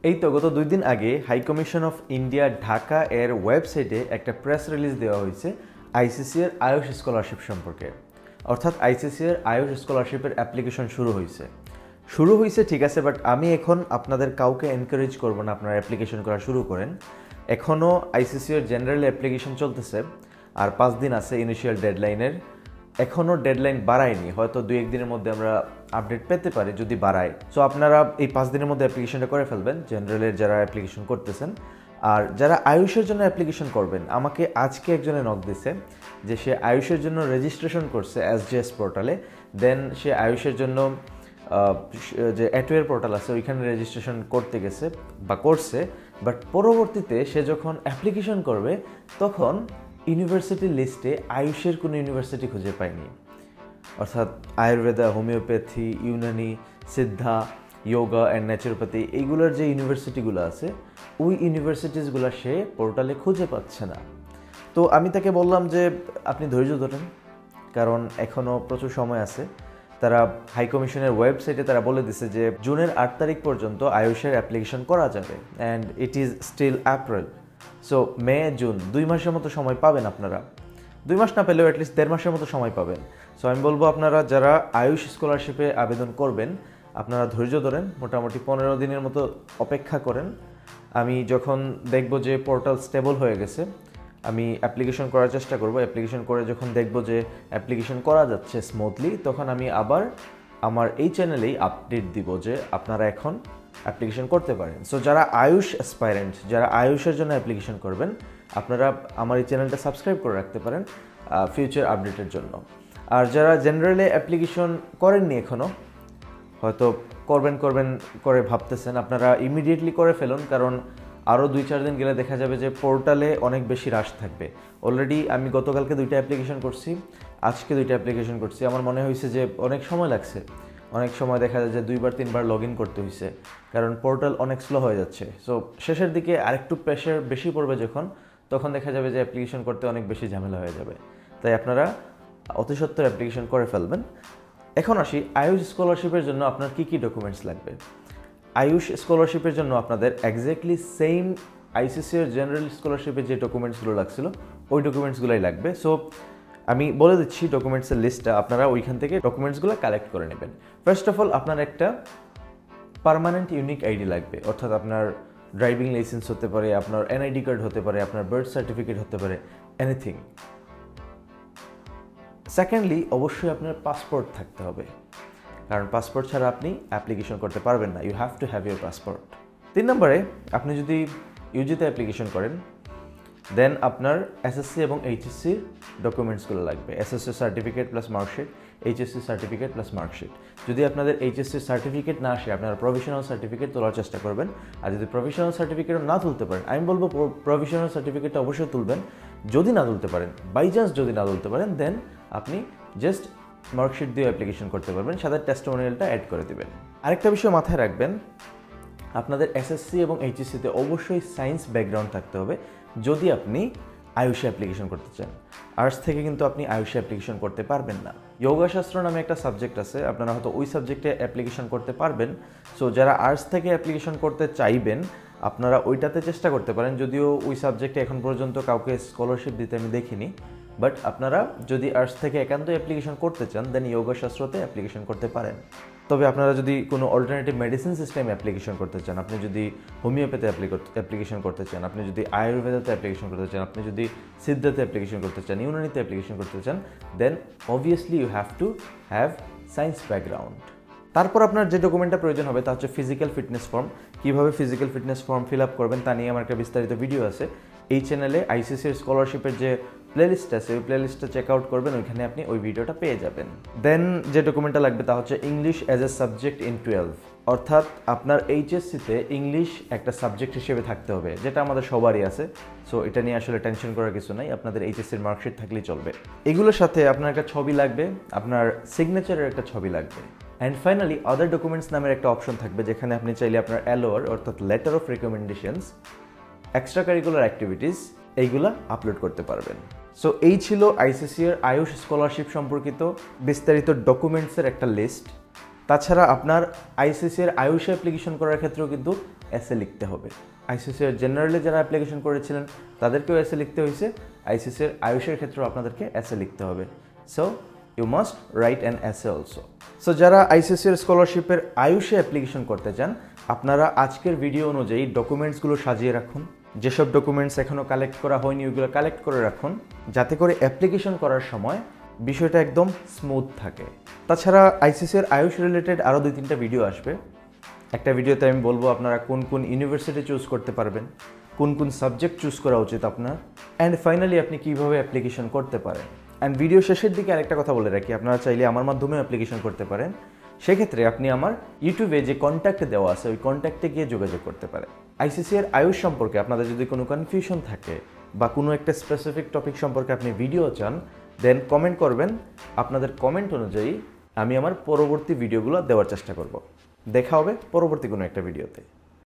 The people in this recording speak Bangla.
এই তো গত 2 দিন আগে high commission of India Dhaka এর ওয়েবসাইটে একটা প্রেস রিলিজ দেওয়া হয়েছে আইসিসি এর আয়ুষ স্কলারশিপ সম্পর্কে। অর্থাৎ আইসিসি এর আয়ুষ স্কলারশিপের অ্যাপ্লিকেশন শুরু হয়েছে ঠিক আছে, বাট আমি এখন আপনাদের কাউকে এনকারেজ করব না আপনারা অ্যাপ্লিকেশন করা শুরু করেন। এখনও আইসিসি এর জেনারেল অ্যাপ্লিকেশন চলতেছে আর 5 দিন আছে ইনিশিয়াল ডেডলাইনের। এখনও ডেডলাইন বাড়ায়নি, হয়তো 2-1 দিনের মধ্যে আমরা আপডেট পেতে পারি যদি বাড়ায়। সো আপনারা এই 5 দিনের মধ্যে অ্যাপ্লিকেশনটা করে ফেলবেন, জেনারেলের যারা অ্যাপ্লিকেশন করতেছেন। আর যারা আয়ুষের জন্য অ্যাপ্লিকেশন করবেন, আমাকে আজকে একজনে নক দিছে যে সে আয়ুষের জন্য রেজিস্ট্রেশন করছে এসজিএস পোর্টালে, দেন সে আয়ুষের জন্য যে অ্যাটোয়ের পোর্টাল আছে ওইখানে রেজিস্ট্রেশন করতে গেছে বা করছে, বাট পরবর্তীতে সে যখন অ্যাপ্লিকেশন করবে তখন ইউনিভার্সিটি লিস্টে আয়ুষের কোনো ইউনিভার্সিটি খুঁজে পায়নি। অর্থাৎ Ayurveda, homeopathy, Unani, Siddha, yoga and naturopathy এইগুলোর যে ইউনিভার্সিটিগুলো আছে ওই ইউনিভার্সিটিসগুলো সে পোর্টালে খুঁজে পাচ্ছে না। তো আমি তাকে বললাম যে আপনি ধৈর্য ধরেন, কারণ এখনও প্রচুর সময় আছে। তারা হাই কমিশনের ওয়েবসাইটে তারা বলে দিছে যে জুনের 8 তারিখ পর্যন্ত আয়ুষের অ্যাপ্লিকেশন করা যাবে, and it is still April. So May June 2 মাসের মতো সময় পাবেন আপনারা। 2 মাস না পেলেও অ্যাটলিস্ট 1.5 মাসের মতো সময় পাবেন। সো আমি বলবো আপনারা যারা আয়ুষ স্কলারশিপে আবেদন করবেন আপনারা ধৈর্য ধরেন, মোটামুটি 15 দিনের মতো অপেক্ষা করেন। আমি যখন দেখব যে পোর্টাল স্টেবল হয়ে গেছে আমি অ্যাপ্লিকেশন করার চেষ্টা করব। অ্যাপ্লিকেশন করে যখন দেখব যে অ্যাপ্লিকেশন করা যাচ্ছে স্মুথলি, তখন আমি আবার আমার এই চ্যানেলেই আপডেট দিব যে আপনারা এখন অ্যাপ্লিকেশন করতে পারেন। সো যারা আয়ুষ অ্যাসপাইরেন্ট, যারা আয়ুষের জন্য অ্যাপ্লিকেশন করবেন, আপনারা আমার এই চ্যানেলটা সাবস্ক্রাইব করে রাখতে পারেন ফিউচার আপডেটের জন্য। আর যারা জেনারেলে অ্যাপ্লিকেশন করেননি এখনও, হয়তো করবেন করে ভাবতেছেন, আপনারা ইমিডিয়েটলি করে ফেলুন, কারণ আরও 2-4 দিন গেলে দেখা যাবে যে পোর্টালে অনেক বেশি রাশ থাকবে। অলরেডি আমি গতকালকে 2টা অ্যাপ্লিকেশন করছি, আজকে 2টা অ্যাপ্লিকেশন করছি। আমার মনে হয়েছে যে অনেক সময় লাগছে, অনেক সময় দেখা যায় যে 2-3 বার লগ ইন করতে হয়েছে, কারণ পোর্টাল অনেক স্লো হয়ে যাচ্ছে। সো শেষের দিকে আরেকটু প্রেশার বেশি পড়বে তখন দেখা যাবে যে অ্যাপ্লিকেশন করতে অনেক বেশি ঝামেলা হয়ে যাবে। তাই আপনারা অতি সত্বর অ্যাপ্লিকেশন করে ফেলবেন। এখন আসি আয়ুষ স্কলারশিপের জন্য আপনার কী কী ডকুমেন্টস লাগবে। আয়ুষ স্কলারশিপের জন্য আপনাদের এক্স্যাক্টলি সেম আইসিসির জেনারেল স্কলারশিপের যে ডকুমেন্টসগুলো লাগছিল ওই ডকুমেন্টসগুলোই লাগবে। সো আমি বলে দিচ্ছি ডকুমেন্টসের লিস্টটা, আপনারা ওইখান থেকে ডকুমেন্টসগুলো কালেক্ট করে নেবেন। ফার্স্ট অফ অল আপনার একটা পার্মানেন্ট ইউনিক আইডি লাগবে, অর্থাৎ আপনার ড্রাইভিং লাইসেন্স হতে পারে, আপনার এনআইডি কার্ড হতে পারে, আপনার বার্থ সার্টিফিকেট হতে পারে, এনিথিং। সেকেন্ডলি অবশ্যই আপনার পাসপোর্ট থাকতে হবে, কারণ পাসপোর্ট ছাড়া আপনি অ্যাপ্লিকেশন করতে পারবেন না। You have to have your passport. 3 নম্বরে আপনি যদি ইউজিতে অ্যাপ্লিকেশন করেন দেন আপনার এসএসসি এবং এইচএসসির ডকুমেন্টসগুলো লাগবে। SSC certificate plus marksheet, HSC certificate plus marksheet. যদি আপনাদের এইচএসসি সার্টিফিকেট না আসে আপনারা প্রভিশনাল সার্টিফিকেট তোলার চেষ্টা করবেন। আর যদি প্রভিশনাল সার্টিফিকেটও না তুলতে পারেন, আমি বলবো প্রভিশনাল সার্টিফিকেটটা অবশ্যই তুলবেন। যদি না তুলতে পারেন, বাই চান্স যদি না তুলতে পারেন, দেন আপনি জাস্ট মার্কশিট দিয়ে অ্যাপ্লিকেশন করতে পারবেন, সাথে টেস্টিমোনিয়ালটা অ্যাড করে দেবেন। আরেকটা বিষয় মাথায় রাখবেন, আপনাদের এসএসসি এবং এইচএসসিতে অবশ্যই সায়েন্স ব্যাকগ্রাউন্ড থাকতে হবে যদি আপনি আয়ুষে অ্যাপ্লিকেশন করতে চান। আর্টস থেকে কিন্তু আপনি আয়ুষে অ্যাপ্লিকেশন করতে পারবেন না। যোগশাস্ত্র নামে একটা সাবজেক্ট আছে, আপনারা হয়তো ওই সাবজেক্টে অ্যাপ্লিকেশন করতে পারবেন। সো যারা আর্টস থেকে অ্যাপ্লিকেশন করতে চাইবেন আপনারা ওইটাতে চেষ্টা করতে পারেন, যদিও ওই সাবজেক্টে এখন পর্যন্ত কাউকে স্কলারশিপ দিতে আমি দেখিনি। বাট আপনারা যদি আর্টস থেকে একান্ত অ্যাপ্লিকেশন করতে চান দেন যোগশাস্ত্রতে অ্যাপ্লিকেশন করতে পারেন। তবে আপনারা যদি কোনো অল্টারনেটিভ মেডিসিন সিস্টেমে অ্যাপ্লিকেশন করতে চান, আপনি যদি হোমিওপ্যাথি অ্যাপ্লিকেশন করতে চান, আপনি যদি আয়ুর্বেদাতে অ্যাপ্লিকেশন করতে চান, আপনি যদি সিদ্ধাতে অ্যাপ্লিকেশন করতে চান, ইউনানিতে অ্যাপ্লিকেশন করতে চান, then obviously you have to have science background. তারপর আপনার যে ডকুমেন্টটা প্রয়োজন হবে তা হচ্ছে ফিজিক্যাল ফিটনেস ফর্ম। কীভাবে physical fitness form fill up করবেন তা নিয়ে আমার একটা বিস্তারিত ভিডিও আছে এই চ্যানেলে। আইসিসির স্কলারশিপের যে প্লেলিস্ট আছে ওই প্লেলিস্টটা চেক আউট করবেন, ওইখানে আপনি ওই ভিডিওটা পেয়ে যাবেন। দেন যে ডকুমেন্টটা লাগবে তা হচ্ছে English as a subject in 12, অর্থাৎ আপনার এইচএসসিতে ইংলিশ একটা সাবজেক্ট হিসেবে থাকতে হবে, যেটা আমাদের সবারই আছে। সো এটা নিয়ে আসলে টেনশন করার কিছু নাই, আপনাদের এইচএসসির মার্কশিট থাকলেই চলবে। এগুলোর সাথে আপনার একটা ছবি লাগবে, আপনার সিগনেচারের একটা ছবি লাগবে। অ্যান্ড ফাইনালি আদার ডকুমেন্টস নামের একটা অপশন থাকবে, যেখানে আপনি চাইলে আপনার এলওআর অর্থাৎ letter of recommendations, extra curricular activities এইগুলা আপলোড করতে পারবেন। সো এই ছিল আইসিসির আয়ুষ স্কলারশিপ সম্পর্কিত বিস্তারিত ডকুমেন্টসের একটা লিস্ট। তাছাড়া আপনার আইসিসির আয়ুষ অ্যাপ্লিকেশন করার ক্ষেত্রেও কিন্তু এসএ লিখতে হবে। আইসিসির জেনারেলি যারা অ্যাপ্লিকেশন করেছিলেন তাদেরকেও এসএ লিখতে হয়েছে, আইসিসির আয়ুষের ক্ষেত্রেও আপনাদেরকে এসএ লিখতে হবে। So you must write an essay also. সো যারা আইসিসির স্কলারশিপের আয়ুষে অ্যাপ্লিকেশন করতে চান, আপনারা আজকের ভিডিও অনুযায়ী ডকুমেন্টসগুলো সাজিয়ে রাখুন। যেসব ডকুমেন্টস এখনও কালেক্ট করা হয়নি ওইগুলো কালেক্ট করে রাখুন, যাতে করে অ্যাপ্লিকেশন করার সময় বিষয়টা একদম স্মুথ থাকে। তাছাড়া আইসিসির আয়ুষ রিলেটেড আরও 2-3টা ভিডিও আসবে। একটা ভিডিওতে আমি বলবো আপনারা কোন কোন ইউনিভার্সিটি চুজ করতে পারবেন, কোন কোন সাবজেক্ট চুজ করা উচিত আপনার, অ্যান্ড ফাইনালি আপনি কীভাবে অ্যাপ্লিকেশন করতে পারেন। অ্যান্ড ভিডিও শেষের দিকে আরেকটা কথা বলে রাখি, আপনারা চাইলে আমার মাধ্যমেও অ্যাপ্লিকেশন করতে পারেন। সেক্ষেত্রে আপনি আমার ইউটিউবে যে কন্ট্যাক্ট দেওয়া আছে ওই কন্ট্যাক্টে গিয়ে যোগাযোগ করতে পারেন। আইসিসির আয়ুষ সম্পর্কে আপনাদের যদি কোনো কনফিউশন থাকে বা কোনো একটা স্পেসিফিক টপিক সম্পর্কে আপনি ভিডিও চান, দেন কমেন্ট করবেন। আপনাদের কমেন্ট অনুযায়ী আমি আমার পরবর্তী ভিডিওগুলো দেওয়ার চেষ্টা করব। দেখা হবে পরবর্তী কোনো একটা ভিডিওতে।